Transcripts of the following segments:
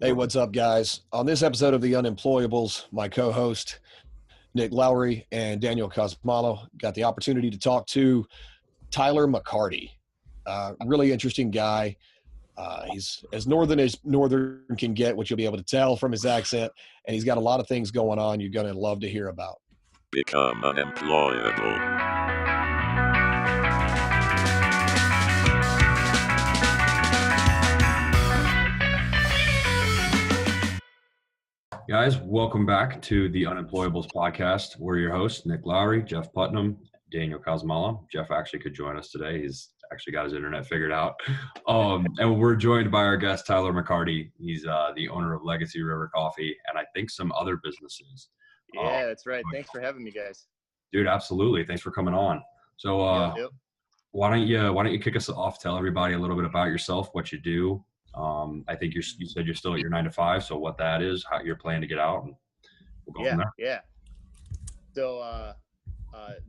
Hey, what's up, guys? On this episode of the Unemployables, my co-host Nick Lowry and Daniel Cosmalo got the opportunity to talk to Tyler McCarty. Really interesting guy. He's as northern can get, which you'll be able to tell from his accent, and he's got a lot of things going on you're going to love to hear about. Become unemployable. Guys, welcome back to the Unemployables podcast. We're your hosts, Nick Lowry, Jeff Putnam, Daniel Cosmala. Jeff actually could join us today. He's actually got his internet figured out. And we're joined by our guest, Tyler McCarty. He's the owner of Legacy River Coffee and I think some other businesses. Yeah, that's right. Thanks for having me, guys. Dude, absolutely. Thanks for coming on. So Yep. why don't you kick us off, tell everybody a little bit about yourself, what you do. I think you said you're still at your 9 to 5. So what that is, how you're planning to get out, and we'll go from there. Yeah. So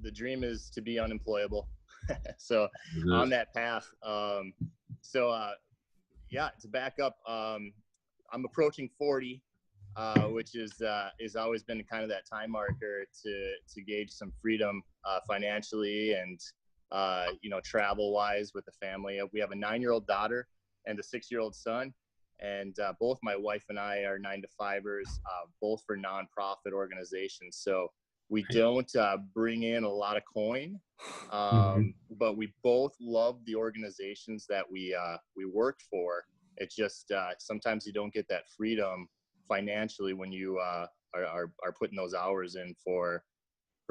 the dream is to be unemployable. So on that path. To back up, I'm approaching 40, which is always been kind of that time marker to gauge some freedom financially and travel wise with the family. We have a 9-year-old daughter and a 6-year-old son, and both my wife and I are 9 to 5ers, both for nonprofit organizations. So we don't bring in a lot of coin, but we both love the organizations that we work for. It's just sometimes you don't get that freedom financially when you are putting those hours in for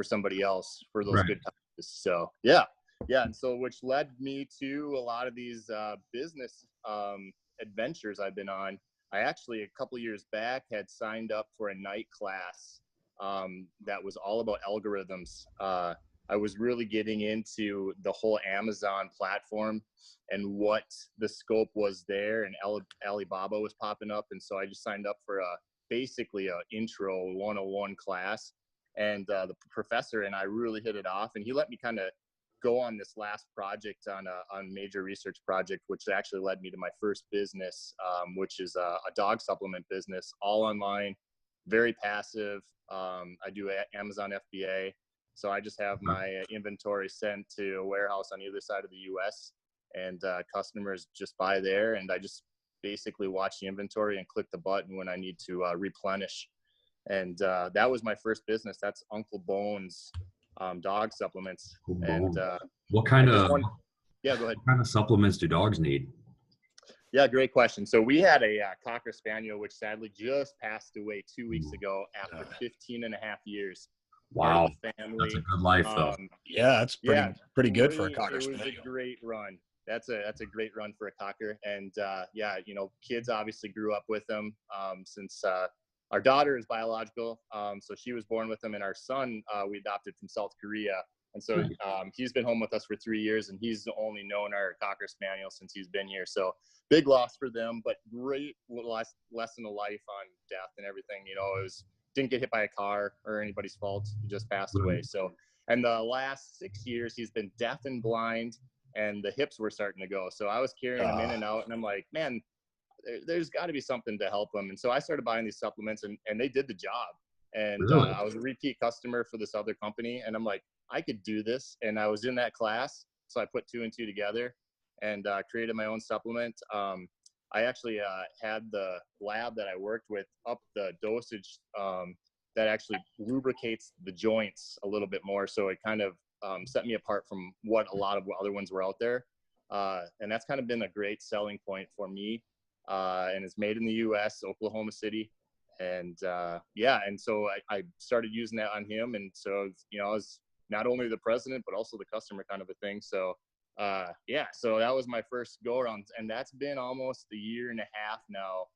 somebody else for those good causes. So yeah, and so which led me to a lot of these business adventures I've been on. I actually, a couple years back, had signed up for a night class that was all about algorithms. I was really getting into the whole Amazon platform and what the scope was there, and Alibaba was popping up, and so I just signed up for basically a intro 101 class, and the professor and I really hit it off, and he let me kind of go on this last project on a major research project, which actually led me to my first business, which is a dog supplement business, all online, very passive. I do Amazon FBA. So I just have my inventory sent to a warehouse on either side of the US, and customers just buy there. And I just basically watch the inventory and click the button when I need to replenish. And that was my first business. That's Uncle Bones dog supplements. And what kind of go ahead. What kind of supplements do dogs need? Yeah, great question. So we had a Cocker Spaniel, which sadly just passed away 2 weeks ago after 15 and a half years. Wow, family. That's a good life, though. Yeah, it's pretty good for a Cocker It Spaniel. was a great run. That's a great run for a Cocker. And kids obviously grew up with them since our daughter is biological, so she was born with them, and our son we adopted from South Korea. And so he's been home with us for 3 years, and he's only known our Cocker Spaniel since he's been here. So big loss for them, but great lesson of life on death and everything. It didn't get hit by a car or anybody's fault. He just passed away. So, and the last 6 years, he's been deaf and blind, and the hips were starting to go. So I was carrying him in and out, and I'm like, man, there's got to be something to help him. And so I started buying these supplements, and they did the job. And Really? I was a repeat customer for this other company, and I'm like, I could do this. And I was in that class, so I put 2 and 2 together and created my own supplement. I actually had the lab that I worked with up the dosage that actually lubricates the joints a little bit more. So it kind of set me apart from what a lot of other ones were out there. And that's kind of been a great selling point for me. And it's made in the US, Oklahoma City. And and so I started using that on him. And so, I was not only the president, but also the customer kind of a thing. So so that was my first go around, and that's been almost a year and a half now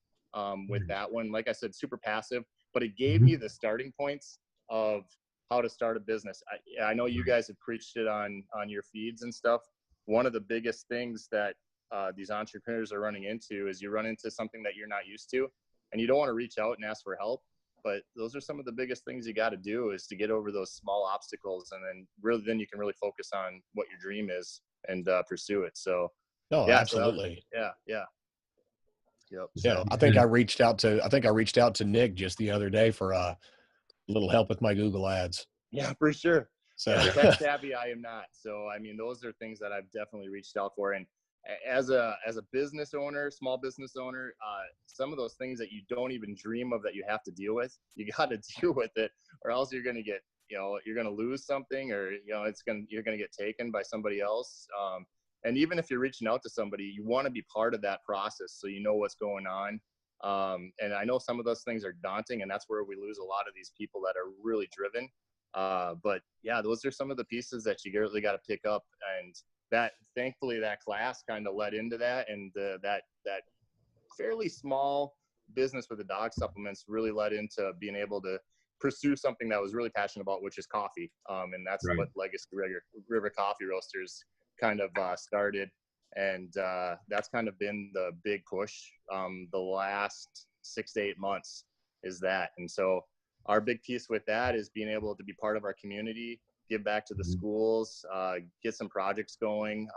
with that one. Like I said, super passive, but it gave me the starting points of how to start a business. I know you guys have preached it on your feeds and stuff. One of the biggest things that these entrepreneurs are running into is you run into something that you're not used to, and you don't want to reach out and ask for help. But those are some of the biggest things you got to do, is to get over those small obstacles, and then you can really focus on what your dream is and pursue it. So No, yeah, absolutely. So Yep. Yeah, So, I think I reached out to Nick just the other day for a little help with my Google ads. yeah, for sure. So Yeah, tech savvy I am not. So I mean, those are things that I've definitely reached out for. And as a business owner, small business owner, some of those things that you don't even dream of that you have to deal with, you got to deal with it, or else you're going to get, you're going to lose something, or you're going to get taken by somebody else. And even if you're reaching out to somebody, you want to be part of that process so you know what's going on. And I know some of those things are daunting, and that's where we lose a lot of these people that are really driven. But yeah, those are some of the pieces that you really got to pick up, and that thankfully that class kind of led into that, and that fairly small business with the dog supplements really led into being able to pursue something that I was really passionate about, which is coffee. And that's Right. what Legacy River Coffee Roasters kind of started, and that's kind of been the big push the last 6 to 8 months is that. And so our big piece with that is being able to be part of our community, give back to the schools, get some projects going.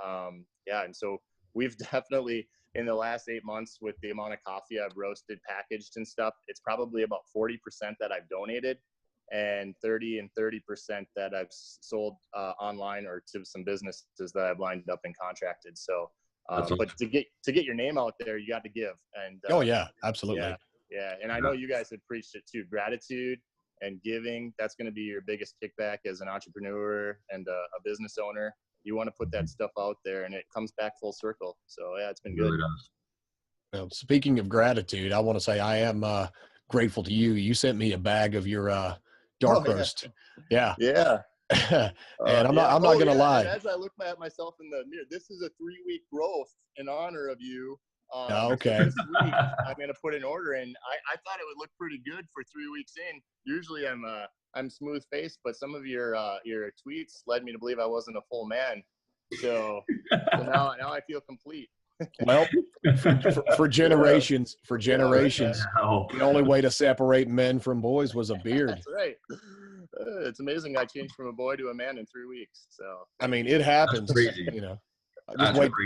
And so we've definitely, in the last 8 months, with the amount of coffee I've roasted, packaged and stuff, it's probably about 40% that I've donated, and 30% that I've sold online or to some businesses that I've lined up and contracted. So, but to get your name out there, you got to give. And oh yeah, absolutely. Yeah. And I know you guys have preached it too. Gratitude and giving, that's going to be your biggest kickback as an entrepreneur and a business owner. You want to put that stuff out there, and it comes back full circle. So yeah, it's been good. Really does. Well, speaking of gratitude, I want to say I am grateful to you. You sent me a bag of your dark roast. Yeah. Yeah. And I'm not going to lie. And as I look at myself in the mirror, this is a 3-week growth in honor of you. Okay. So this week I'm going to put an order in. I thought it would look pretty good for 3 weeks in. Usually I'm smooth faced, but some of your tweets led me to believe I wasn't a full man. So now I feel complete. Well, for generations, the only way to separate men from boys was a beard. That's right. It's amazing I changed from a boy to a man in 3 weeks. So I mean, it happens.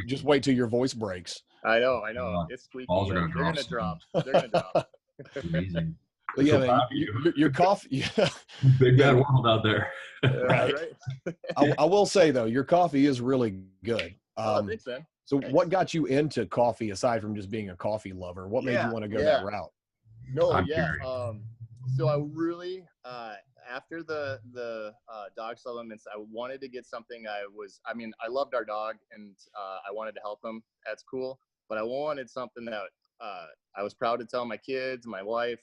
Just wait till your voice breaks. I know. It's squeaky. They're gonna drop. Amazing. But yeah, man, your coffee. Big bad world out there. Right. I will say though, your coffee is really good. Thanks, man. So what got you into coffee aside from just being a coffee lover? What made you want to go that route? So I really, after the dog supplements, I wanted to get something. I loved our dog, and I wanted to help him. That's cool. But I wanted something that I was proud to tell my kids, my wife,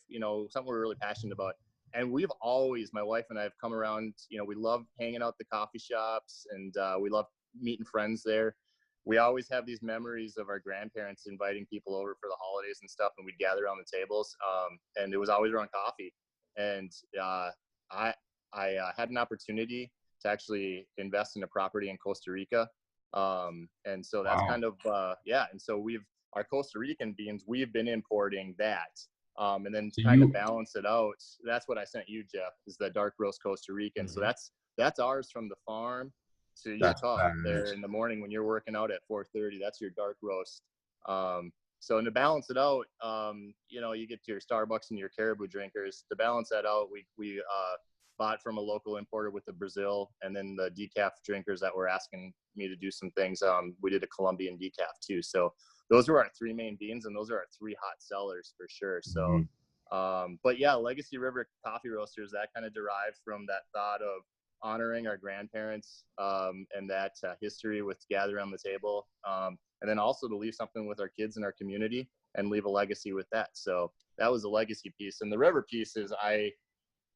something we're really passionate about. And my wife and I have come around, we love hanging out at the coffee shops, and we love meeting friends there. We always have these memories of our grandparents inviting people over for the holidays and stuff, and we'd gather around the tables, and it was always around coffee. And I had an opportunity to actually invest in a property in Costa Rica, and so that's kind of And so our Costa Rican beans, we've been importing that, and then to kind of balance it out, that's what I sent you, Jeff, is the dark roast Costa Rican. Mm-hmm. So that's ours from the farm to your cup there in the morning when you're working out at 4:30. That's your dark roast. So to balance it out, you get to your Starbucks and your Caribou drinkers. To balance that out, we bought from a local importer with the Brazil, and then the decaf drinkers that were asking me to do some things. We did a Colombian decaf too. So those were our 3 main beans, and those are our 3 hot sellers for sure. So, but yeah, Legacy River Coffee Roasters, that kind of derived from that thought of honoring our grandparents and that history with gather on the table, and then also to leave something with our kids and our community and leave a legacy with that. So that was the legacy piece. And the river piece is I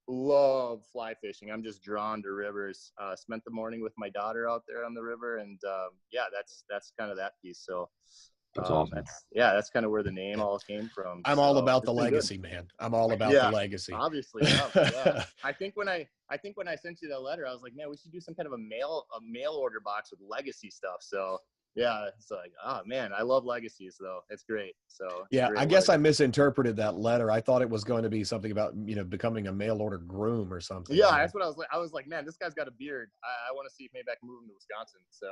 love fly fishing. I'm just drawn to rivers. Spent the morning with my daughter out there on the river, and that's kind of that piece. So that's awesome. That's kind of where the name all came from. I'm all about the legacy, man. I'm all about the legacy. Obviously, yeah. I think when I sent you that letter, I was like, man, we should do some kind of a mail order box with legacy stuff. So yeah, it's like, oh man, I love legacies though. It's great. So yeah, I guess I misinterpreted that letter. I thought it was going to be something about becoming a mail order groom or something. Yeah, that's what I was like. I was like, man, this guy's got a beard. I want to see if maybe I can move him to Wisconsin. So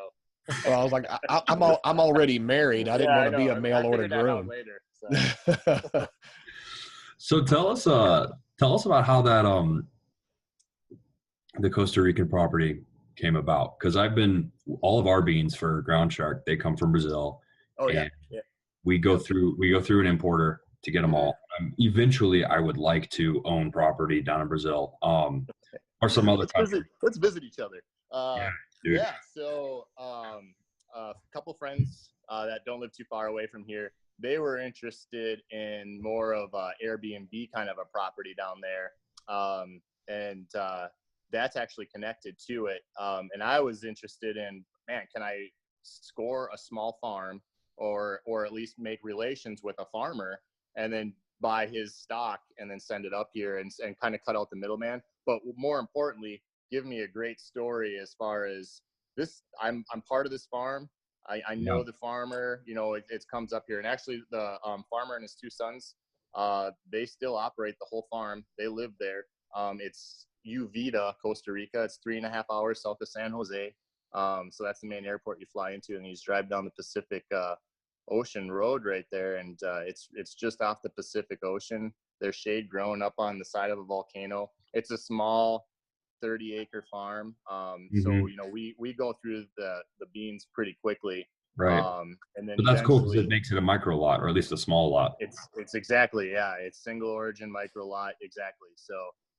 Well, I was like, I'm already married. I didn't want to be a mail order groom. Later, so. So tell us about how that the Costa Rican property came about, because all of our beans for Ground Shark, they come from Brazil. Oh yeah. We go through an importer to get them all. Eventually, I would like to own property down in Brazil, or some other country. Let's visit each other. Dude. So a couple friends that don't live too far away from here, they were interested in more of a Airbnb kind of a property down there, and that's actually connected to it. And I was interested in, man, can I score a small farm, or at least make relations with a farmer, and then buy his stock and then send it up here and kind of cut out the middleman. But more importantly, give me a great story as far as this. I'm part of this farm. I know the farmer, it comes up here. And actually the farmer and his two sons, they still operate the whole farm. They live there. It's Uvita, Costa Rica. It's 3.5 hours south of San Jose. So that's the main airport you fly into, and you just drive down the Pacific Ocean Road right there. And it's just off the Pacific Ocean. There's shade growing up on the side of a volcano. It's a small 30-acre farm. So we go through the beans pretty quickly, right? And then but that's cool because it makes it a micro lot, or at least a small lot. It's exactly, it's single origin micro lot, exactly. So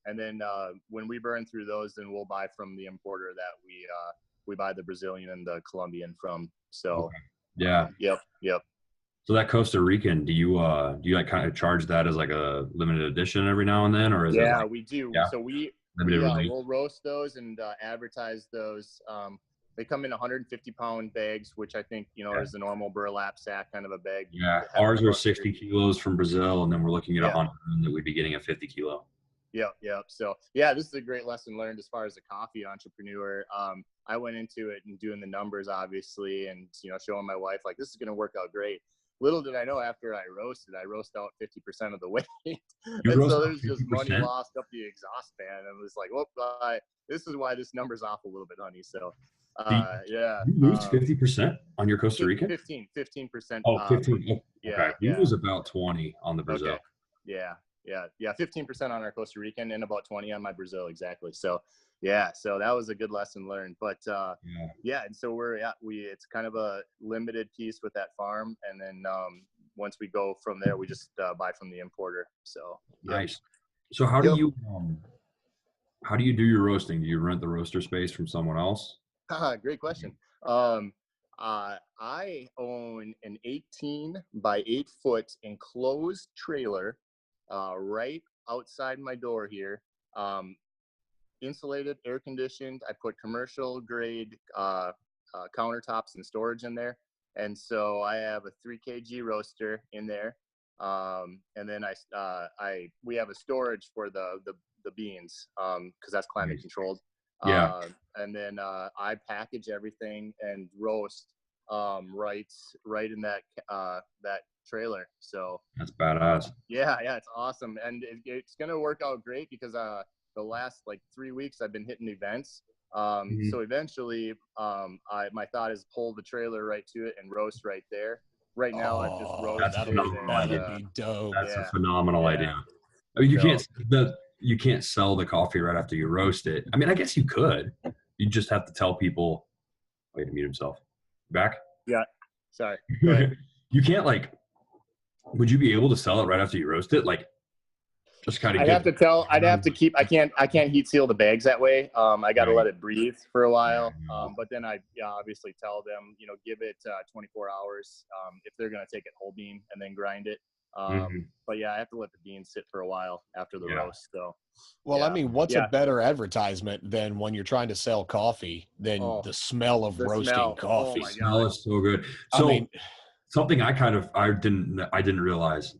and then when we burn through those, then we'll buy from the importer that we buy the Brazilian and the Colombian from. So yep. So that Costa Rican, do you like kind of charge that as like a limited edition every now and then, or is it like, we do. Yeah. So we'll roast those and advertise those. They come in 150-pound bags, which I think is the normal burlap sack kind of a bag. Yeah, ours are 60 kilos from Brazil, and then we're looking at 100 that we'd be getting a 50 kilo. Yep. So this is a great lesson learned as far as a coffee entrepreneur. I went into it and doing the numbers, obviously, and showing my wife like this is going to work out great. Little did I know, after I roast out 50% of the weight. And so there's just money lost up the exhaust fan. And it was like, this is why this number's off a little bit, honey. So, You lose 50% on your Costa Rican? 15%. Oh, 15. Okay. You lose about 20 on the Brazil. Okay. Yeah. 15% on our Costa Rican and about 20 on my Brazil. Exactly. So, so that was a good lesson learned. But and so it's kind of a limited piece with that farm, and then once we go from there, we just buy from the importer. So nice. So how do you do your roasting? Do you rent the roaster space from someone else? Great question. I own an 18 by 8 foot enclosed trailer right outside my door here. Insulated, air conditioned. I put commercial grade countertops and storage in there, and so I have a 3 kg roaster in there, and then we have a storage for the beans because that's climate controlled. And then I package everything and roast right in that trailer. So that's badass. It's awesome, and it's gonna work out great because the last 3 weeks I've been hitting events. So eventually my thought is pull the trailer right to it and roast right there. Right now I've just roasted. That'd be dope. That's a phenomenal idea. I mean, you can't sell the coffee right after you roast it. I mean, I guess you could. You just have to tell people. Wait, to mute himself. Back? Yeah. Sorry. Go ahead. You can't would you be able to sell it right after you roast it? Just kind of. I'd have to keep. I can't heat seal the bags that way. I got to let it breathe for a while. But then I obviously tell them, give it 24 hours if they're gonna take it whole bean and then grind it. But I have to let the beans sit for a while after the roast. So. Well, I mean, what's a better advertisement than when you're trying to sell coffee than the smell of roasting coffee? The smell is so good. So something I didn't realize.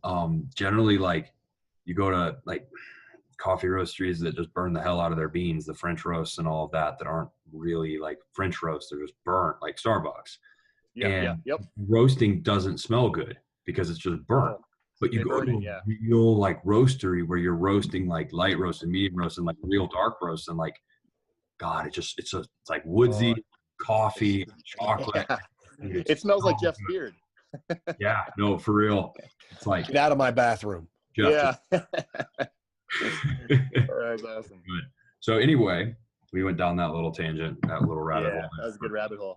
Generally, you go to coffee roasteries that just burn the hell out of their beans, the French roasts and all of that aren't really French roasts. They're just burnt like Starbucks. Roasting doesn't smell good because it's just burnt. But you go to a real roastery where you're roasting light roast and medium roast and real dark roast and God, it's like woodsy, coffee, chocolate. Yeah. Dude, It smells like so Jeff's good. beard. Yeah, no, for real. It's like Get out of my bathroom. Jeff. Yeah. That's awesome. Good. So anyway, we went down that little tangent, that little rabbit Yeah, hole. that was a good rabbit hole.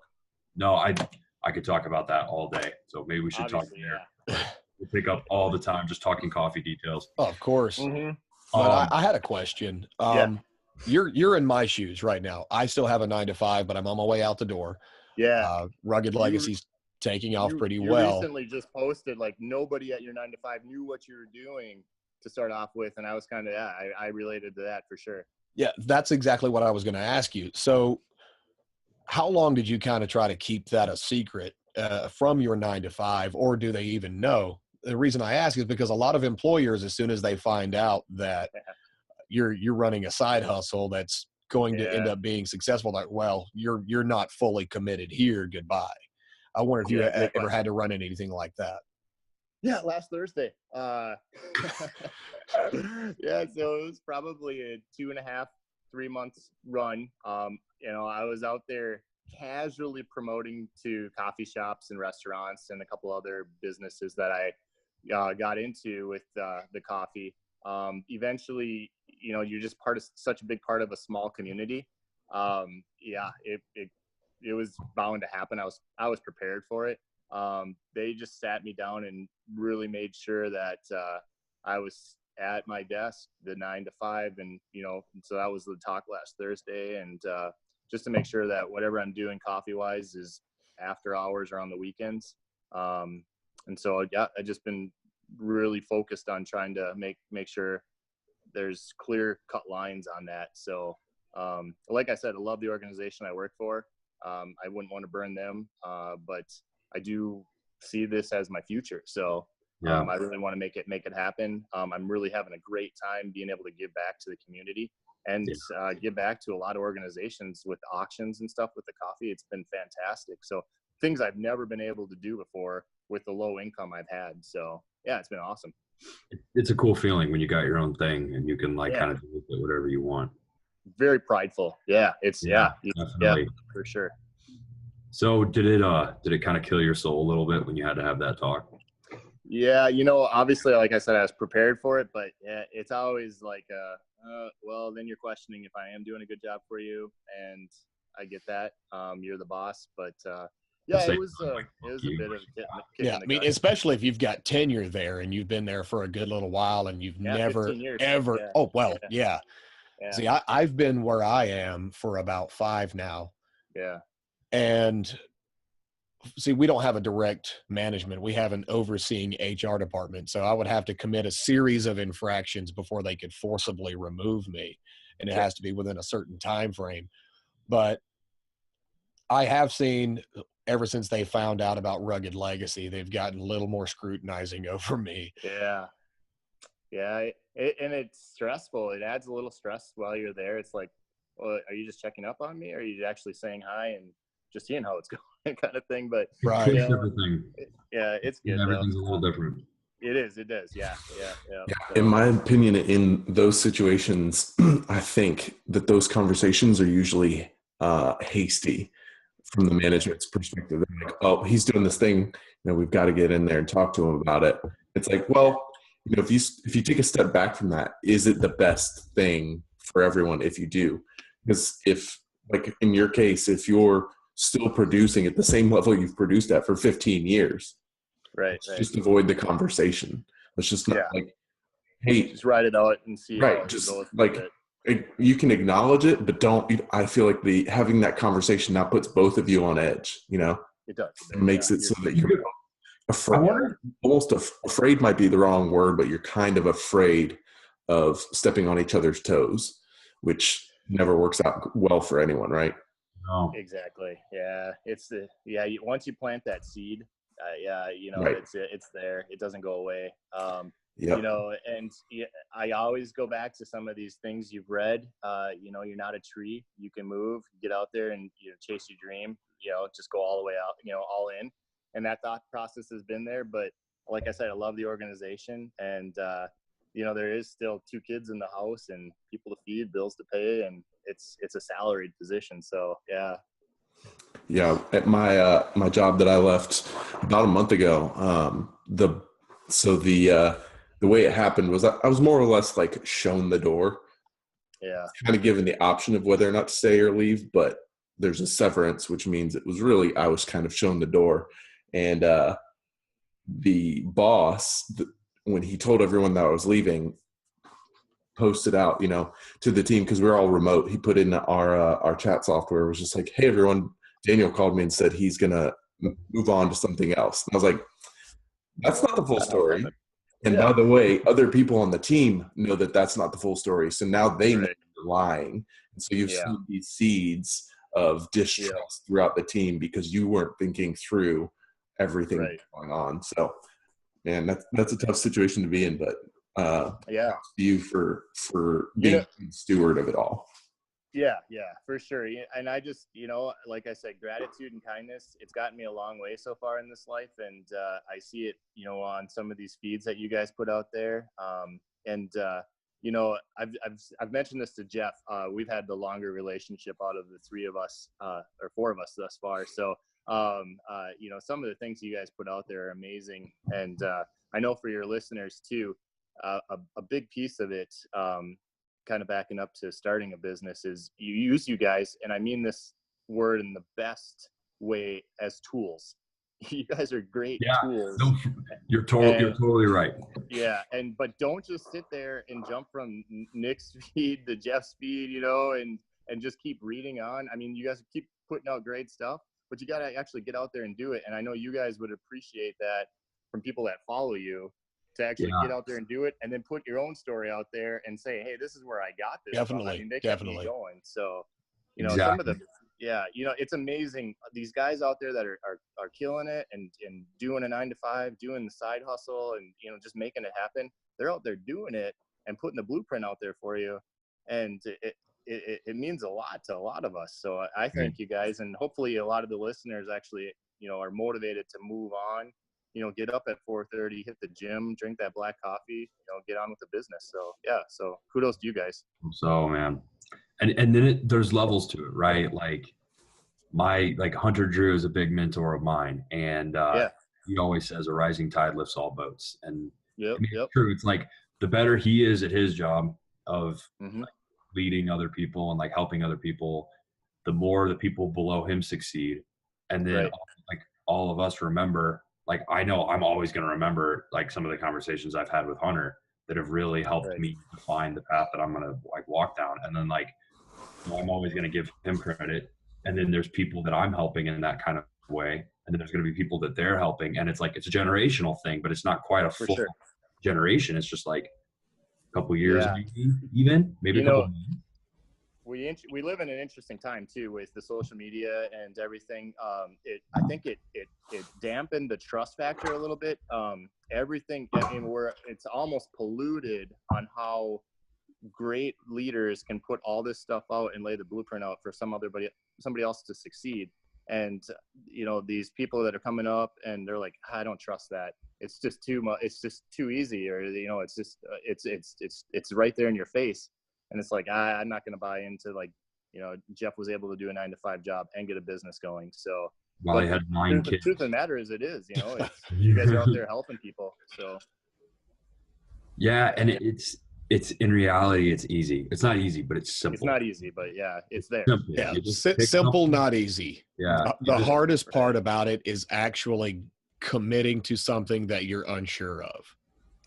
No, I could talk about that all day. So maybe we should Obviously, talk there. We'll pick up all the time just talking coffee details. Oh, of course. Mm-hmm. But I had a question. Yeah. You're in my shoes right now. I still have a 9 to 5, but I'm on my way out the door. Yeah. Rugged Legacy's taking off pretty you well. recently just posted like nobody at your 9 to 5 knew what you were doing to start off with, and I was kind of I related to that for sure. Yeah, that's exactly what I was going to ask you. So how long did you kind of try to keep that a secret from your 9 to 5, or do they even know? The reason I ask is because a lot of employers, as soon as they find out that you're running a side hustle that's going to end up being successful, like, well, you're not fully committed here. Goodbye. I wonder if you ever had to run into anything like that. Yeah, last Thursday. Yeah, so it was probably a 2.5, 3 months run. I was out there casually promoting to coffee shops and restaurants and a couple other businesses that I got into with the coffee. Eventually, you're just such a big part of a small community. It was bound to happen. I was prepared for it. They just sat me down and really made sure that I was at my desk the 9 to 5, and so that was the talk last Thursday, and just to make sure that whatever I'm doing coffee wise is after hours or on the weekends. And so I just been really focused on trying to make sure there's clear cut lines on that. So like I said, I love the organization I work for. I wouldn't want to burn them, but I do see this as my future. So I really want to make it happen. I'm really having a great time being able to give back to the community and give back to a lot of organizations with auctions and stuff with the coffee. It's been fantastic. So things I've never been able to do before with the low income I've had. So yeah, it's been awesome. It's a cool feeling when you got your own thing and you can kind of do with it whatever you want. Very prideful. Yeah, definitely. For sure. So did it kind of kill your soul a little bit when you had to have that talk? Yeah, obviously, like I said, I was prepared for it, but it's always like, well, then you're questioning if I am doing a good job for you, and I get that. You're the boss, but it was a bit of a kick in the I mean, gut. especially if you've got tenure there and you've been there for a good little while and you've never 15 years. ever. Yeah. Oh well, Yeah. See, I've been where I am for about 5 now. Yeah. And see, we don't have a direct management. We have an overseeing HR department. So I would have to commit a series of infractions before they could forcibly remove me. And it has to be within a certain time frame. But I have seen, ever since they found out about Rugged Legacy, they've gotten a little more scrutinizing over me. Yeah. Yeah. And it's stressful. It adds a little stress while you're there. It's like, well, are you just checking up on me? Or are you actually saying hi and just seeing how it's going kind of thing? But right. Everything. Yeah, it's good. Everything's a little different. It is. Yeah. So, in my opinion, in those situations, I think that those conversations are usually hasty from the management's perspective. They're like, oh, he's doing this thing, we've got to get in there and talk to him about it. It's like, well, if you take a step back from that, is it the best thing for everyone if you do? Because if, like in your case, if you're still producing at the same level you've produced at for 15 years, right. just avoid the conversation. Let's just not hey, just write it out and see. Right. Just like you can acknowledge it, but I feel like having that conversation now puts both of you on edge, It does. It makes it so that you're afraid might be the wrong word, but you're kind of afraid of stepping on each other's toes, which never works out well for anyone, right? No. Exactly. Yeah. Once you plant that seed, right. it's there. It doesn't go away. Yep. And I always go back to some of these things you've read. You're not a tree. You can move, get out there and chase your dream. Just go all the way out. All in. And that thought process has been there. But like I said, I love the organization, and there is still 2 kids in the house and people to feed, bills to pay, and it's a salaried position. So yeah. Yeah, at my job that I left about a month ago, the way it happened was I was more or less like shown the door, Yeah. kind of given the option of whether or not to stay or leave, but there's a severance, which means it was really I was kind of shown the door, and the boss, when he told everyone that I was leaving, posted out, to the team because we're all remote. He put in our chat software. It was just like, "Hey, everyone, Daniel called me and said he's gonna move on to something else." And I was like, "That's not the full story." And by the way, other people on the team know that that's not the full story. So now they know you're lying. And so you've seen these seeds of distrust throughout the team because you weren't thinking through everything going on. So, man, that's a tough situation to be in, but props to you for being a steward of it all. Yeah, for sure. And I just, like I said, gratitude and kindness, it's gotten me a long way so far in this life. And I see it, on some of these feeds that you guys put out there. I've mentioned this to Jeff. We've had the longer relationship out of the three of us, or four of us thus far. So, some of the things you guys put out there are amazing. And I know for your listeners too, a big piece of it, kind of backing up to starting a business, is you use you guys, and I mean this word in the best way, as tools. You guys are great tools. No, you're totally right. Yeah, but don't just sit there and jump from Nick's feed to Jeff's feed, and just keep reading on. I mean, you guys keep putting out great stuff, but you got to actually get out there and do it. And I know you guys would appreciate that from people that follow you, to actually get out there and do it, and then put your own story out there and say, hey, this is where I got this Definitely. from. I mean, they kept me going. So, some of the, it's amazing. These guys out there that are killing it and doing a 9-to-5, doing the side hustle, and, just making it happen. They're out there doing it and putting the blueprint out there for you. And it means a lot to a lot of us. So I thank you guys. And hopefully a lot of the listeners actually, are motivated to move on. Get up at 4:30, hit the gym, drink that black coffee, get on with the business. So, so kudos to you guys. So, man. And then there's levels to it, right? Like Hunter Drew is a big mentor of mine. And he always says a rising tide lifts all boats. And it's true. It's like the better he is at his job of leading other people and helping other people, the more the people below him succeed. And then all of us remember, I know I'm always going to remember some of the conversations I've had with Hunter that have really helped me define the path that I'm going to walk down. And then I'm always going to give him credit. And then there's people that I'm helping in that kind of way. And then there's going to be people that they're helping. And it's it's a generational thing, but it's not quite a full generation. It's just a couple years, maybe a couple months. We live in an interesting time too with the social media and everything. I think it dampened the trust factor a little bit. Everything, it's almost polluted on how great leaders can put all this stuff out and lay the blueprint out for somebody else to succeed. And these people that are coming up and they're like, I don't trust that. It's just too much. It's just too easy, or it's just it's right there in your face. And it's I'm not going to buy into Jeff was able to do a 9-to-5 job and get a business going. So he had 9 kids. The truth of the matter is you guys are out there helping people. So. Yeah. And it's in reality, it's easy. It's not easy, but it's simple. It's not easy, but it's there. Simple. Yeah. Simple, not easy. Yeah. The hardest part about it is actually committing to something that you're unsure of.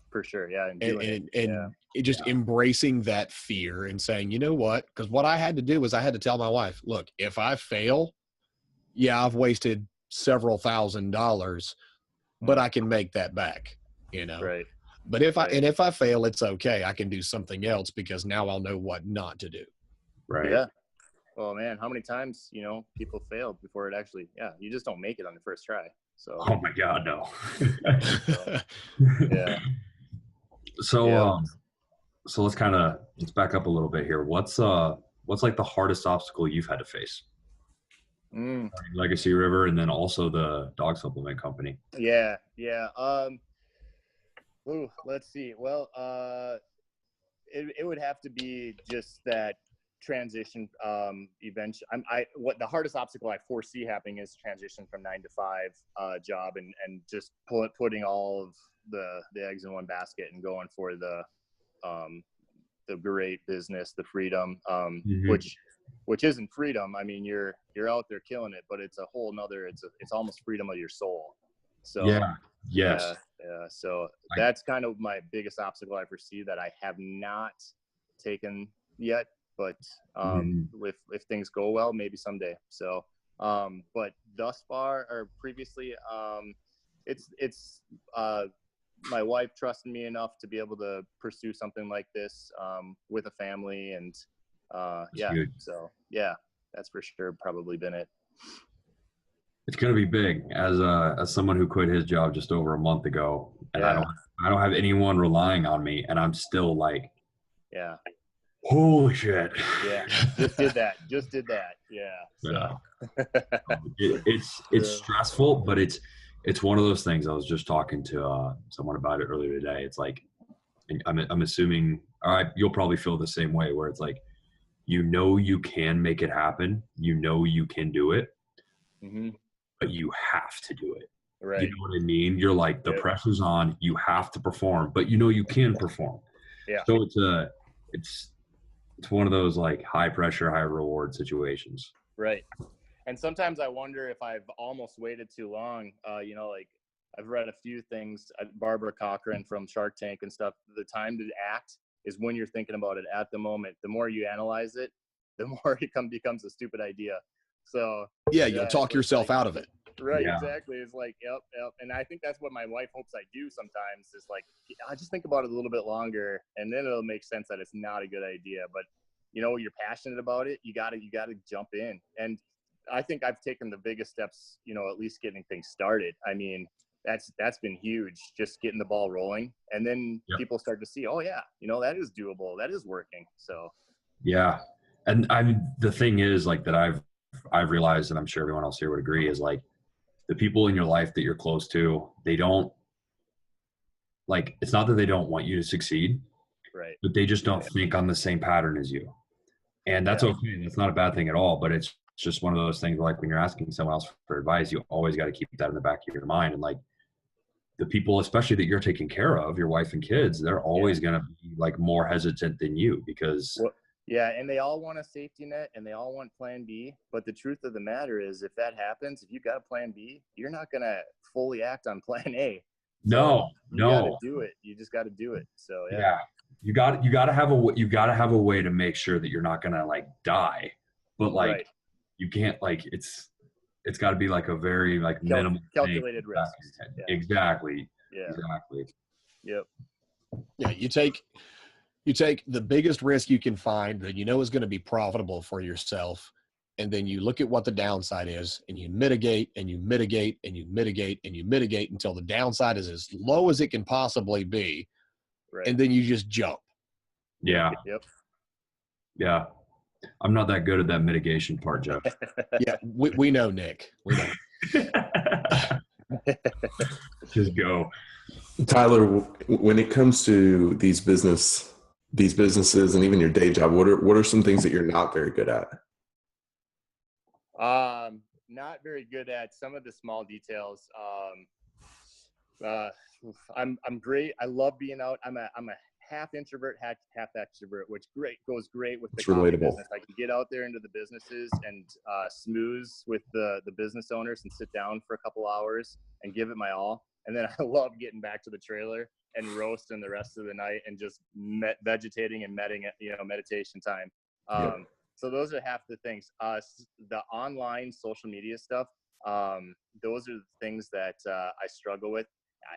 For sure. Yeah. And just embracing that fear and saying, you know what? Because what I had to do was I had to tell my wife, look, if I fail, I've wasted several $1,000s, but I can make that back, Right. But if I fail, it's okay. I can do something else because now I'll know what not to do. Right. Yeah. Well, man, how many times, people failed before it actually, you just don't make it on the first try. So. Oh my God, no. Yeah. So let's back up a little bit here. What's the hardest obstacle you've had to face? Legacy River, and then also the dog supplement company. Yeah. Let's see. Well, it would have to be just that transition eventually. What the hardest obstacle I foresee happening is transition from 9 to 5 job and just putting all of the eggs in one basket and going for the great business, the freedom, which isn't freedom. I mean, you're out there killing it, but it's a whole nother, it's almost freedom of your soul. So Yes. So that's kind of my biggest obstacle I foresee that I have not taken yet, but if things go well, maybe someday. So but thus far or previously, it's my wife trusted me enough to be able to pursue something like this with a family, and good. so yeah, that's for sure probably been it. It's going to be big as someone who quit his job just over a month ago, and I don't have anyone relying on me, and I'm still like, holy shit. Just did that. So it's stressful, but it's one of those things. I was just talking to someone about it earlier today. It's like, I'm assuming, all right, you'll probably feel the same way, where it's like, you can make it happen, you can do it, but you have to do it. Right. You know what I mean? You're like, the pressure's on, you have to perform, but you can perform. Yeah. So it's one of those like high pressure, high reward situations. Right. And sometimes I wonder if I've almost waited too long. Like I've read a few things, Barbara Cochran from Shark Tank and stuff. The time to act is when you're thinking about it at the moment. The more you analyze it, the more it becomes a stupid idea. So you'll talk yourself out of it. Right. Yeah. Exactly. It's like, yep. And I think that's what my wife hopes I do sometimes, is like, I just think about it a little bit longer, and then it'll make sense that it's not a good idea. But you're passionate about it, you gotta jump in. And I think I've taken the biggest steps, at least getting things started. I mean, that's been huge, just getting the ball rolling. And then people start to see, oh yeah, that is doable, that is working. So yeah. And the thing is, like, that I've realized, and I'm sure everyone else here would agree, is like, the people in your life that you're close to, they don't, like, it's not that they don't want you to succeed, right? But they just don't think on the same pattern as you. And that's okay. That's not a bad thing at all. But it's just one of those things, like when you're asking someone else for advice, you always got to keep that in the back of your mind. And like, the people, especially that you're taking care of, your wife and kids, they're always going to be like more hesitant than you, because and they all want a safety net, and they all want plan B. But the truth of the matter is, if that happens, if you've got a plan B, you're not going to fully act on plan A. So you got to do it. You just got to do it. So you got to have a way to make sure that you're not going to like die, but like you can't, like, it's got to be like a very like minimal calculated risk. Exactly. Yeah. Exactly. Yep. Yeah. You take the biggest risk you can find that is going to be profitable for yourself, and then you look at what the downside is, and you mitigate and you mitigate and you mitigate and you mitigate until the downside is as low as it can possibly be. Right. And then you just jump. Yeah. Yep. Yeah. I'm not that good at that mitigation part, Jeff. Yeah, we know, Nick. We know. Just go. Tyler, when it comes to these businesses and even your day job, what are some things that you're not very good at? Not very good at some of the small details. I'm great. I love being out. I'm a half introvert, half extrovert, which goes great with the coffee business. I can get out there into the businesses and smooze with the business owners and sit down for a couple hours and give it my all. And then I love getting back to the trailer and roasting the rest of the night and just vegetating and meditation time. So those are half the things. The online social media stuff, those are the things that I struggle with.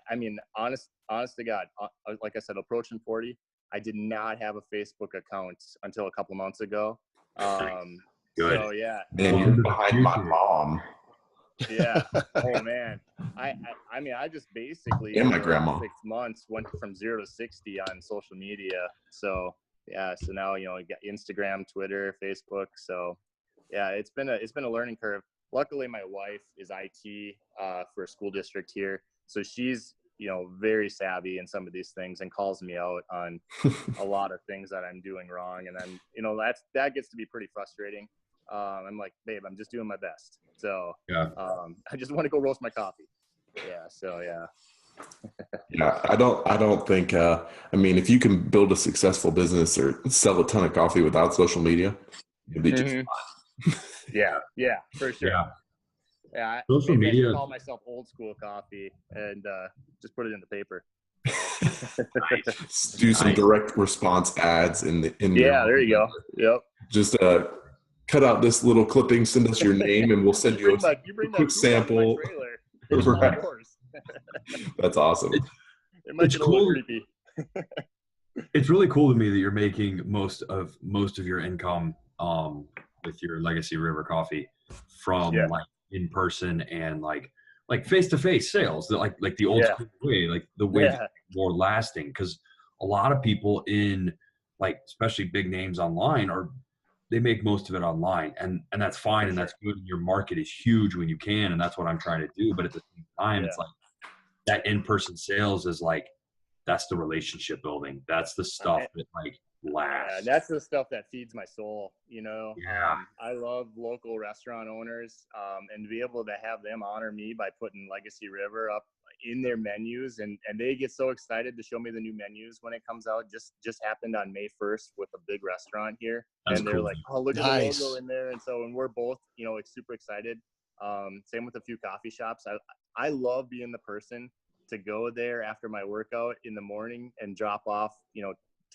I mean, honest to God, like I said, approaching 40, I did not have a Facebook account until a couple months ago. Good. So yeah. Man, you're behind my mom. Yeah. Oh man. I mean, I just basically and my grandma 6 months went from 0 to 60 on social media. So yeah. So now you got Instagram, Twitter, Facebook. So yeah, it's been a learning curve. Luckily, my wife is IT for a school district here. So she's very savvy in some of these things and calls me out on a lot of things that I'm doing wrong. And then, that gets to be pretty frustrating. I'm like, babe, I'm just doing my best. So I just want to go roast my coffee. Yeah. So, yeah. Yeah, I don't think, if you can build a successful business or sell a ton of coffee without social media, you'd be just fine. Yeah, for sure. Yeah, Social maybe I media. should call myself old school coffee and just put it in the paper. Do some direct response ads in there you go. Yep. Just cut out this little clipping, send us your name, and we'll send you a quick sample. Right. That's awesome. It might get a little creepy. It's really cool to me that you're making most of your income with your Legacy River Coffee from like in person and like face-to-face sales, that like the old school way, like the way that's more lasting. Because a lot of people in especially big names online they make most of it online, and that's fine, and that's good. Your market is huge when you can, and that's what I'm trying to do. But at the same time, it's like that in-person sales is that's the relationship building. That's the stuff that lasts. Yeah, that's the stuff that feeds my soul. Yeah. I love local restaurant owners, and to be able to have them honor me by putting Legacy River up in their menus, and they get so excited to show me the new menus when it comes out. Just happened on May 1st with a big restaurant here. That's and they're cool. like, oh, look at the logo in there. And so, and we're both, super excited. Same with a few coffee shops. I love being the person to go there after my workout in the morning and drop off,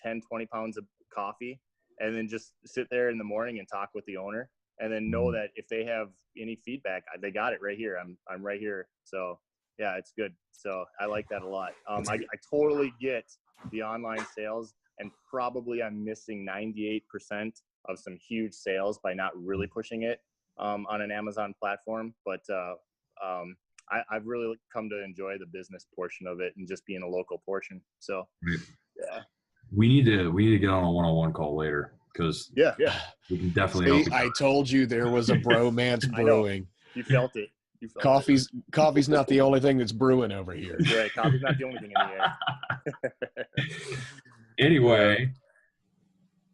10, 20 pounds of coffee, and then just sit there in the morning and talk with the owner, and then know that if they have any feedback, they got it right here. I'm right here. So yeah, it's good. So I like that a lot. I totally get the online sales, and probably I'm missing 98% of some huge sales by not really pushing it on an Amazon platform. But I've really come to enjoy the business portion of it and just being a local portion. So yeah. We need to get on a one-on-one call later, because we can definitely help each other. I told you there was a bromance brewing. You felt it. Coffee's not the only thing that's brewing over here. That's right. Coffee's not the only thing in the air. Anyway,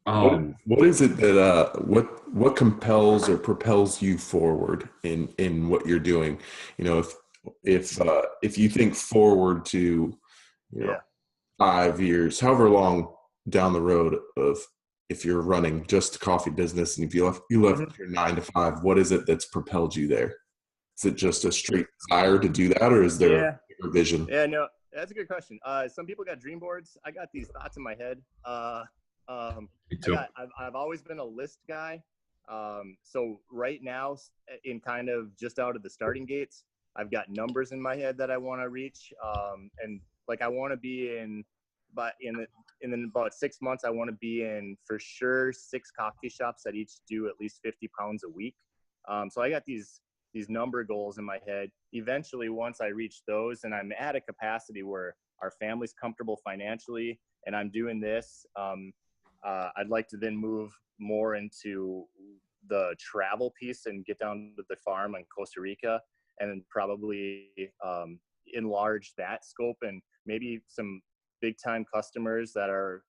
what is it that what compels or propels you forward in what you're doing? If you think forward to 5 years, however long down the road of, if you're running just a coffee business and if you left your 9 to 5, what is it that's propelled you there? Is it just a straight desire to do that, or is there a vision? Yeah, no, that's a good question. Some people got dream boards. I got these thoughts in my head. Me too. I've always been a list guy. So right now, in kind of just out of the starting gates, I've got numbers in my head that I want to reach. And I want to be in about 6 months, I want to be in for sure 6 coffee shops that each do at least 50 pounds a week. So I got these number goals in my head. Eventually, once I reach those and I'm at a capacity where our family's comfortable financially and I'm doing this, I'd like to then move more into the travel piece and get down to the farm in Costa Rica, and then probably enlarge that scope, and maybe some big time customers that are,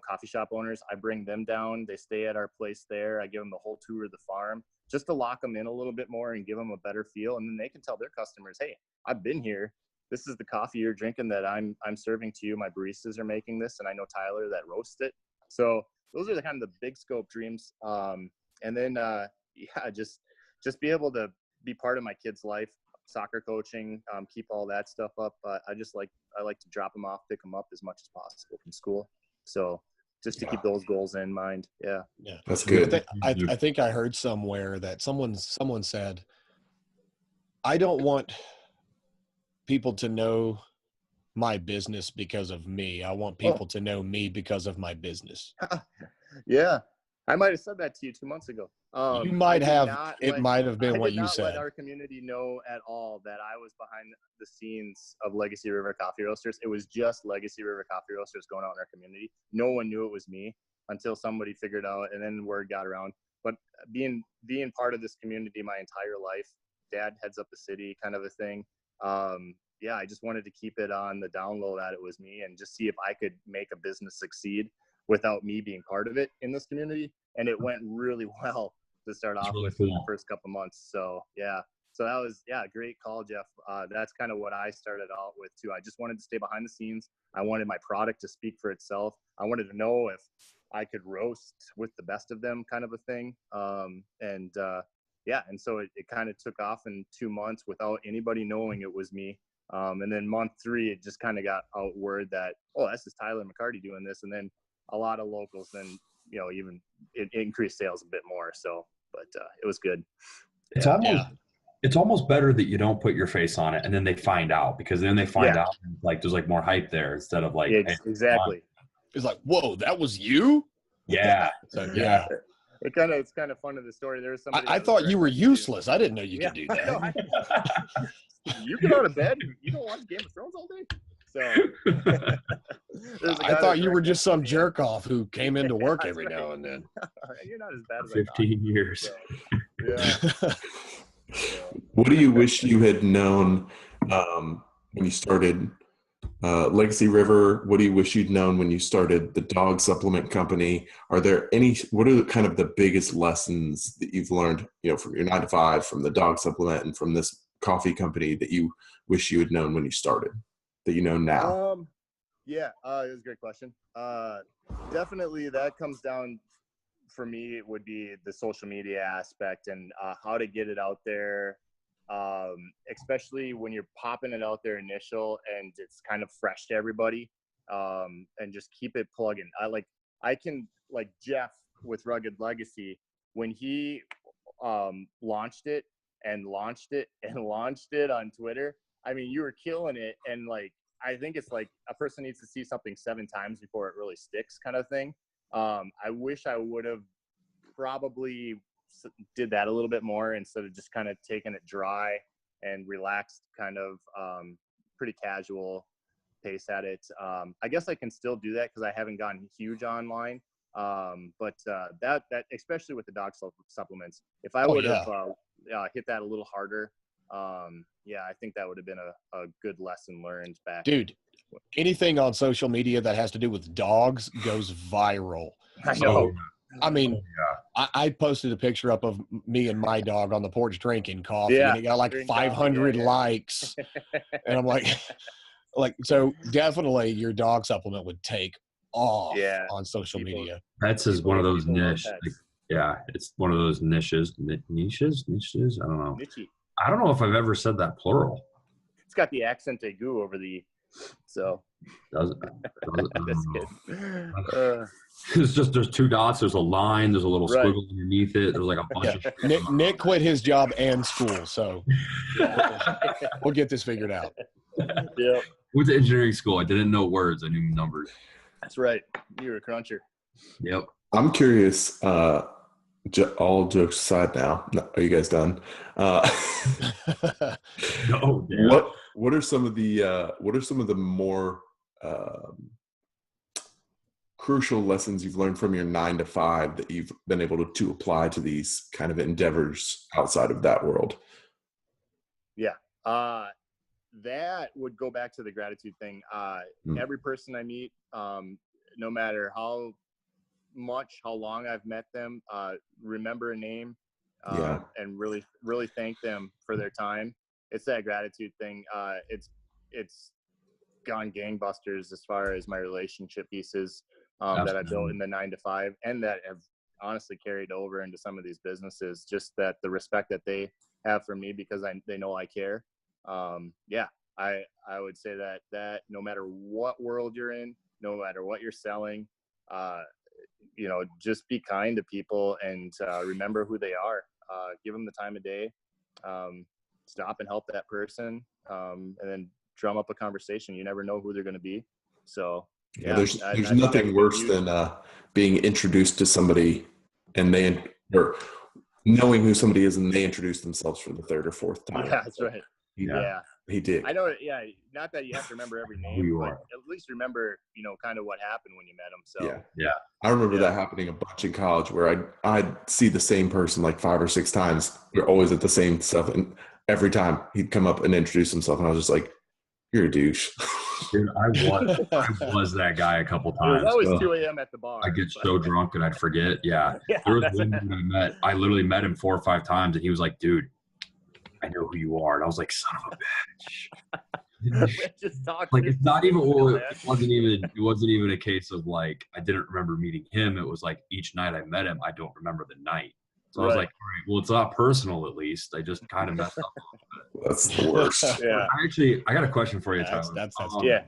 coffee shop owners. I bring them down, they stay at our place there. I give them the whole tour of the farm just to lock them in a little bit more and give them a better feel. And then they can tell their customers, hey, I've been here. This is the coffee you're drinking that I'm serving to you. My baristas are making this, and I know Tyler that roasts it. So those are the kind of the big scope dreams. And then, just be able to be part of my kid's life, soccer coaching, keep all that stuff up. I like to drop them off, pick them up as much as possible from school. So just to keep those goals in mind. Yeah. That's good. I think I heard somewhere that someone said, I don't want people to know my business because of me. I want people to know me because of my business. Yeah. I might have said that to you 2 months ago. You might have. It might have been what you said. I did not let our community know at all that I was behind the scenes of Legacy River Coffee Roasters. It was just Legacy River Coffee Roasters going out in our community. No one knew it was me until somebody figured out, and then word got around. But being part of this community my entire life, Dad heads up the city, kind of a thing. yeah, I just wanted to keep it on the down low that it was me and just see if I could make a business succeed without me being part of it in this community. And it went really well to start off really with cool. in the first couple months. So yeah. So that was, great call, Jeff. That's kind of what I started out with too. I just wanted to stay behind the scenes. I wanted my product to speak for itself. I wanted to know if I could roast with the best of them, kind of a thing. And so it kind of took off in 2 months without anybody knowing it was me. And then month 3, it just kind of got out word that, oh, this is Tyler McCarty doing this. And then a lot of locals then, even it increased sales a bit more. So, but it was good. It's almost better that you don't put your face on it and then they find out, because then they find out like there's like more hype there instead of like exactly. It's like, whoa, that was you? Yeah. So yeah. It's kind of fun to the story. There was somebody. I thought you were useless. I didn't know you could do that. You get out of bed. You don't watch Game of Thrones all day. So I thought you were just some jerk off who came into work every now and then. You're not as bad as 15 years. So, yeah. What do you wish you had known when you started Legacy River? What do you wish you'd known when you started the dog supplement company? What are the kind of the biggest lessons that you've learned, from your 9 to 5, from the dog supplement and from this coffee company that you wish you had known when you started, that you know now? It was a great question. Definitely that comes down, for me, it would be the social media aspect and how to get it out there, especially when you're popping it out there initial and it's kind of fresh to everybody, and just keep it plugging. I can Jeff with Rugged Legacy, when he launched it on Twitter. I mean, you were killing it, and I think it's like a person needs to see something 7 times before it really sticks, kind of thing. I wish I would have probably did that a little bit more instead of just kind of taking it dry and relaxed, kind of pretty casual pace at it. I guess I can still do that because I haven't gotten huge online. But that especially with the dog supplements, if I would have hit that a little harder, I think that would have been a good lesson learned back. Dude, anything on social media that has to do with dogs goes viral. I know. I mean, I posted a picture up of me and my dog on the porch drinking coffee, and it got like 500 likes. And I'm like, so definitely your dog supplement would take off on social media. Pets is one of those niche. It's one of those niches. Niches? I don't know. Niche. I don't know if I've ever said that plural. It's got the accent aigu over the so. Does it? That's good. It's just there's 2 dots. There's a line. There's a little squiggle underneath it. There's like a bunch of shit. Nick quit his job and school, so we'll get this figured out. Yeah. Went to engineering school. I didn't know words. I knew numbers. That's right. You were a cruncher. Yep. I'm curious. All jokes aside, now, are you guys done? No. What are some of the more crucial lessons you've learned from your 9 to 5 that you've been able to apply to these kind of endeavors outside of that world? That would go back to the gratitude thing. Every person I meet, no matter how long I've met them, remember a name, and really, really thank them for their time. It's that gratitude thing. It's gone gangbusters as far as my relationship pieces that I built in the 9 to 5, and that have honestly carried over into some of these businesses. Just that the respect that they have for me because they know I care. I would say that no matter what world you're in, no matter what you're selling, just be kind to people and remember who they are. Give them the time of day. Stop and help that person, and then drum up a conversation. You never know who they're going to be. So there's nothing worse than being introduced to somebody and or knowing who somebody is and they introduce themselves for the 3rd or 4th time. Yeah, that's right. He did. I know. Yeah, not that you have to remember every name, but at least remember, kind of what happened when you met them. So I remember that happening a bunch in college where I'd see the same person like 5 or 6 times. We're always at the same stuff, and every time he'd come up and introduce himself, and I was just like, You're a douche. Dude, I was that guy a couple It was times. always Ugh. 2 a.m. at the bar. I get so drunk and I'd forget. Yeah. Yeah, There was that's one dude I literally met him 4 or 5 times, and he was like, dude, I know who you are. And I was like, son of a bitch. just talk. Like, it's not even, man. it wasn't even a case of like, I didn't remember meeting him. It was like each night I met him, I don't remember the night. So I was Right. like, all right, well, it's not personal at least. I just kind of messed up a little bit. That's the worst. Yeah. I got a question for you, Tyler. That's Yeah.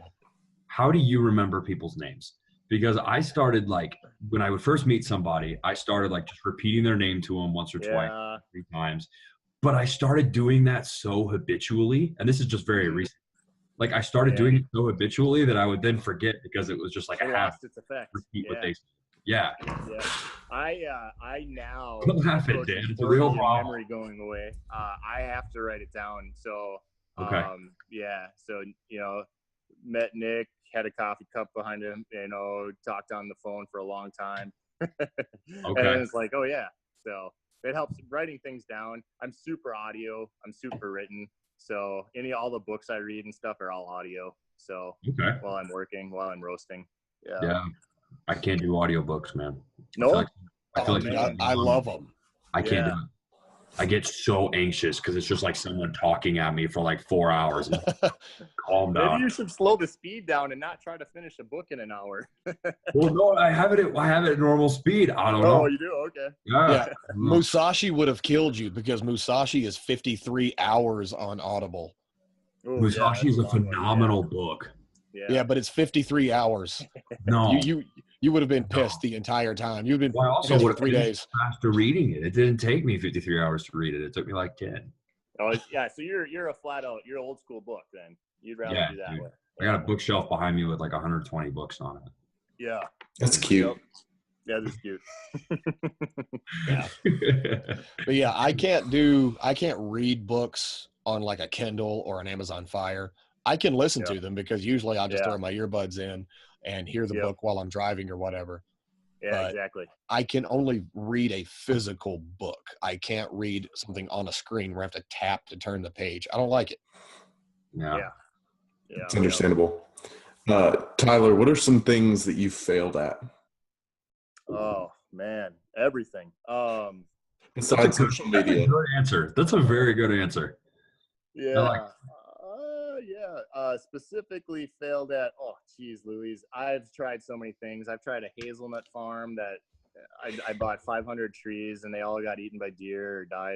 How do you remember people's names? Because I started like, when I would first meet somebody, I started like just repeating their name to them once or twice, Yeah. 3 times. But I started doing that so habitually, and this is just very recent. Like I started doing it so habitually that I would then forget because it was just like It a habit. lost its effect. Repeat what Yeah. they say. Yeah. Yeah. I now Don't laugh at it, approaching Dan. It's a 40 real and problem. memory going away. I have to write it down. So Okay. yeah. So met Nick, had a coffee cup behind him, talked on the phone for a long time. And then it's like, oh yeah. So it helps writing things down. I'm super audio. I'm super written. So all the books I read and stuff are all audio. So Okay. while I'm working, while I'm roasting. Yeah. Yeah. I can't do audiobooks, man. No? I feel like man. I love them. I can't do Yeah. it. I get so anxious because it's just like someone talking at me for like 4 hours. And calm Maybe down. you should slow the speed down and not try to finish a book in an hour. Well, no, I have it at normal speed. I don't know. Oh, you do? Okay. Yeah. Musashi would have killed you because Musashi is 53 hours on Audible. Ooh, Musashi is that's a long one. phenomenal book. Yeah, but it's 53 hours. No. You would have been pissed the entire time. You've been Well, I also pissed for would 3 days. after reading it. It didn't take me 53 hours to read it. It took me like 10. Oh, yeah. So you're a flat out, you're old school book then. You'd rather Yeah, do that dude. way. I got a bookshelf behind me with like 120 books on it. Yeah. That's cute. Yep. Yeah, that's cute. Yeah. But yeah, I can't read books on like a Kindle or an Amazon Fire. I can listen to them because usually I'll just throw my earbuds in and hear the book while I'm driving or whatever. Yeah, But exactly. I can only read a physical book. I can't read something on a screen where I have to tap to turn the page. I don't like it. Yeah. Yeah. It's understandable. Tyler, what are some things that you failed at? Oh man, everything. Besides social media. That's a good answer. That's a very good answer. Yeah. Specifically failed at, oh, geez, Louise. I've tried so many things. I've tried a hazelnut farm that I bought 500 trees and they all got eaten by deer or died.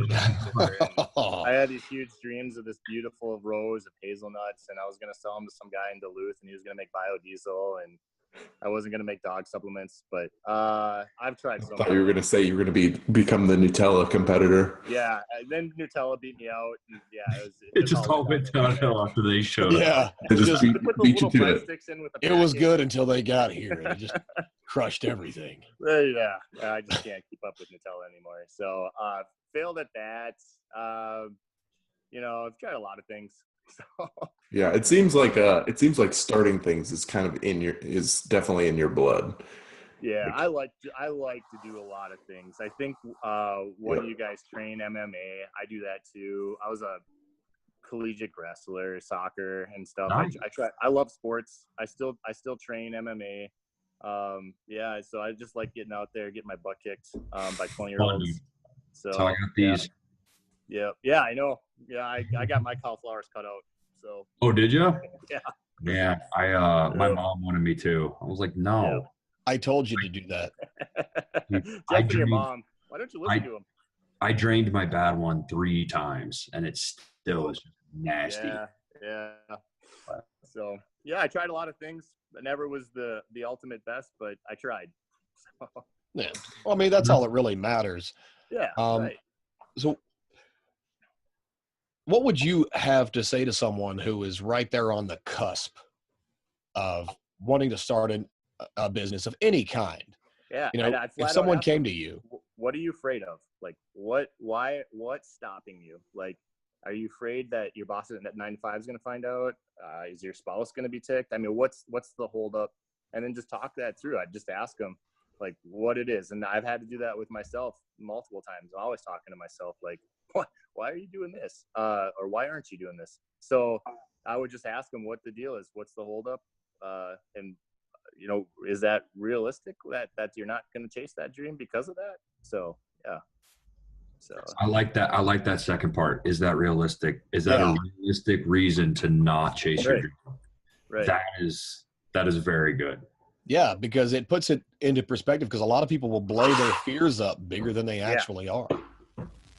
I had these huge dreams of this beautiful rows of hazelnuts, and I was going to sell them to some guy in Duluth, and he was going to make biodiesel, and I wasn't going to make dog supplements, but I've tried so I thought much. you were going to say you were going to become the Nutella competitor. Yeah, and then Nutella beat me out. And yeah, It just all went downhill after they showed up. Yeah. They just Put the beat you little to it. breadsticks in with the It was packet. good until they got here and it just crushed everything. Yeah, I just can't keep up with Nutella anymore. So failed at that. I've tried a lot of things. So Yeah, it seems like starting things is kind of is definitely in your blood. yeah, I like to do a lot of things. I think when you guys train MMA, I do that too. I was a collegiate wrestler, soccer and stuff. Nice. I love sports. I still train MMA. So I just like getting out there, getting my butt kicked by 20-year-olds. So I got these. Yeah, I know. Yeah, I got my cauliflowers cut out. So. Oh, did you? Yeah. Yeah. My mom wanted me to. I was like, no. I told you to do that. Jeff and your mom. Why don't you listen to him? I drained my bad one 3 times, and it still is nasty. Yeah. So yeah, I tried a lot of things. But never was the ultimate best, but I tried. So, Yeah. Well, I mean, that's all that really matters. yeah. Right. So what would you have to say to someone who is right there on the cusp of wanting to start a business of any kind? Yeah. If someone came to you, what are you afraid of? Like, what's stopping you? Like, are you afraid that your boss at 9 to 5 is going to find out? Is your spouse going to be ticked? I mean, what's the holdup? And then just talk that through. I'd just ask them like what it is. And I've had to do that with myself multiple times. I'm always talking to myself like, why are you doing this? Or why aren't you doing this? So I would just ask them what the deal is. What's the holdup? And is that realistic that you're not going to chase that dream because of that? So, yeah. So I like that. I like that second part. Is that realistic? Is that a realistic reason to not chase your dream? Right. That is very good. Yeah, because it puts it into perspective, because a lot of people will blow their fears up bigger than they actually are.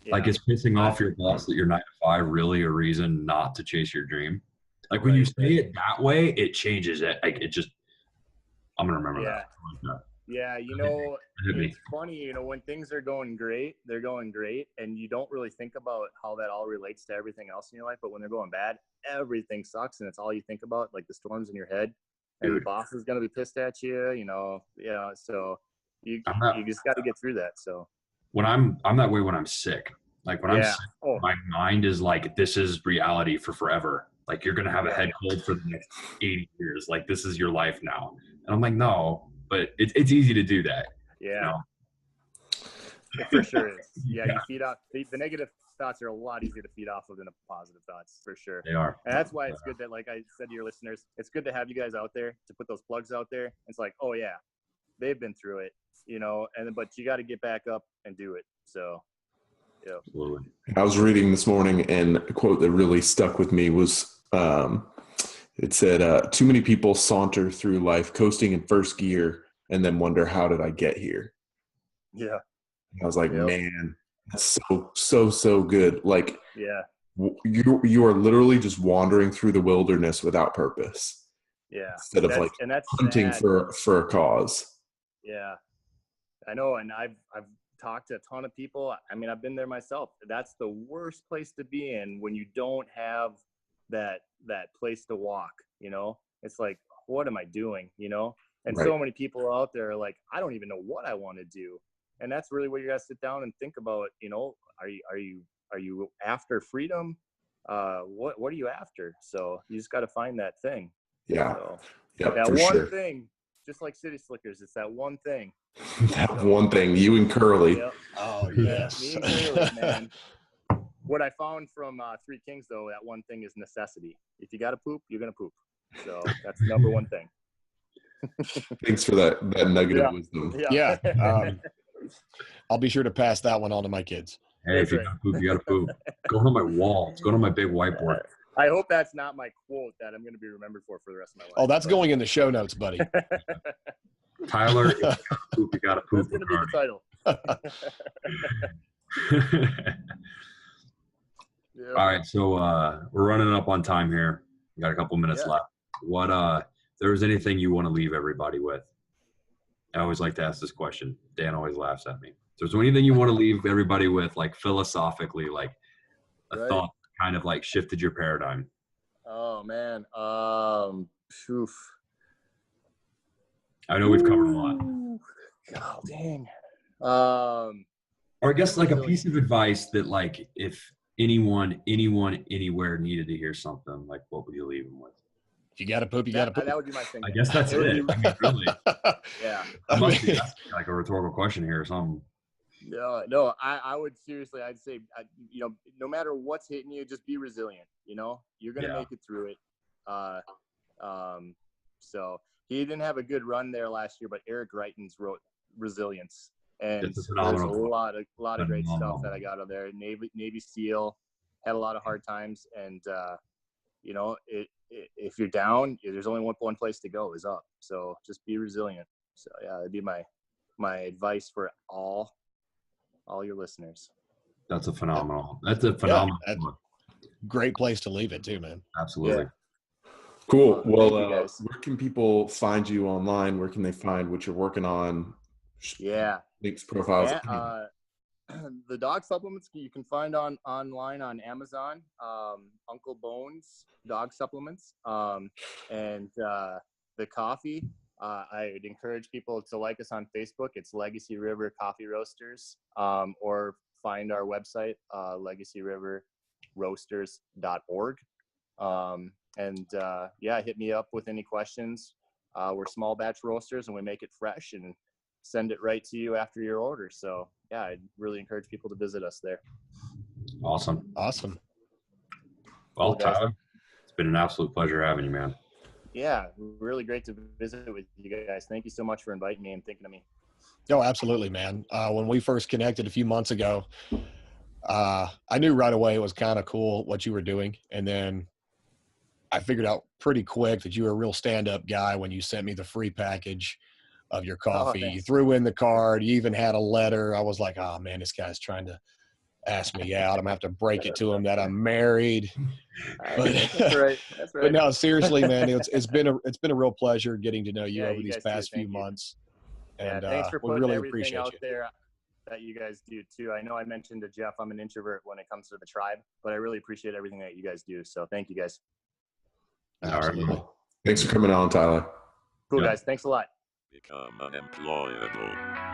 Yeah. Like, is pissing off your boss that you're 9 to 5 really a reason not to chase your dream? Like, when you say it that way, it changes it. Like, it just, I'm going to remember that. Yeah, it's funny, when things are going great, they're going great, and you don't really think about how that all relates to everything else in your life. But when they're going bad, everything sucks, and it's all you think about, like the storms in your head. And your boss is going to be pissed at you, so you just got to get through that. So when I'm that way when I'm sick. Like when I'm sick, my mind is like, this is reality for forever. Like, you're going to have a head cold for the next 80 years. Like, this is your life now. And I'm like, no, but it's easy to do that. Yeah. It for sure is. Yeah, you feed off the negative thoughts are a lot easier to feed off of than the positive thoughts, for sure. They are. And that's why it's good that, like I said to your listeners, it's good to have you guys out there to put those plugs out there. It's like, oh yeah, they've been through it, but you got to get back up and do it. So, yeah. Absolutely. I was reading this morning, and a quote that really stuck with me was, it said, too many people saunter through life coasting in first gear and then wonder, how did I get here? Yeah. I was like, man, that's so good. Like, yeah, you are literally just wandering through the wilderness without purpose. Yeah. Instead of like hunting for a cause. Yeah, I know. And I've talked to a ton of people. I mean, I've been there myself. That's the worst place to be in when you don't have that place to walk, it's like, what am I doing? And so many people out there are like, I don't even know what I want to do. And that's really what you gotta sit down and think about. Are you after freedom? What are you after? So you just got to find that thing. Yeah. So, yeah. That one thing, just like City Slickers, it's that one thing. That one thing. You and Curly. Yep. Oh yes. Me and Curly, man. What I found from Three Kings, though, that one thing is necessity. If you got to poop, you're gonna poop. So that's the number one thing. Thanks for that nugget of wisdom. Yeah. I'll be sure to pass that one on to my kids. Hey, if you gotta poop, you gotta poop. Go on my wall. It's going on my big whiteboard. I hope that's not my quote that I'm going to be remembered for the rest of my life. Oh, that's going in the show notes, buddy. Tyler, if you gotta poop, you gotta poop. That's going to be the title. Yeah. All right, so we're running up on time here. We got a couple minutes left. What if there was anything you want to leave everybody with? I always like to ask this question. Dan always laughs at me. So is there anything you want to leave everybody with, like philosophically, like a thought kind of like shifted your paradigm? Oh man. Oof. I know we've covered a lot. God dang. Or I guess like a piece of advice that, like, if anyone anywhere needed to hear something, like, what would you leave them with? If you got to poop, you got to poop. That would be my thing. I guess that's it. I mean, really. Yeah. I must be asking like a rhetorical question here or something. No. I would seriously. I'd say, no matter what's hitting you, just be resilient. You're gonna make it through it. So he didn't have a good run there last year, but Eric Reitens wrote Resilience, and there's a lot of great stuff that I got out of there. Navy SEAL, had a lot of hard times, and if you're down, there's only one place to go, is up. So just be resilient. So yeah, that'd be my advice for all your listeners. That's a phenomenal. Great place to leave it too, man. Absolutely. Yeah. Cool. Well, where can people find you online? Where can they find what you're working on? Yeah. Links, profiles. The dog supplements you can find online on Amazon. Uncle Bones dog supplements. And the coffee. I would encourage people to like us on Facebook. It's Legacy River Coffee Roasters. Or find our website, legacyriverroasters.org. Hit me up with any questions. We're small batch roasters, and we make it fresh and send it right to you after your order. So yeah, I'd really encourage people to visit us there. Awesome. Well, Tyler, it's been an absolute pleasure having you, man. Yeah, really great to visit with you guys. Thank you so much for inviting me and thinking of me. Oh, absolutely, man. When we first connected a few months ago, I knew right away it was kind of cool what you were doing. And then I figured out pretty quick that you were a real stand-up guy when you sent me the free package of your coffee. You threw in the card. You even had a letter. I was like, oh, man, this guy's trying to ask me out. I'm going to have to break it to him that I'm married. But, That's right. But no, seriously, man, it's been a real pleasure getting to know you over these guys past too. few Thank you. months. And thanks for we putting really everything appreciate out you. there that you guys do too. I know I mentioned to Jeff I'm an introvert when it comes to the tribe, but I really appreciate everything that you guys do. So thank you guys. Absolutely. Right. Thanks for coming on, Tyler. Cool, guys. Thanks a lot. Become unemployable.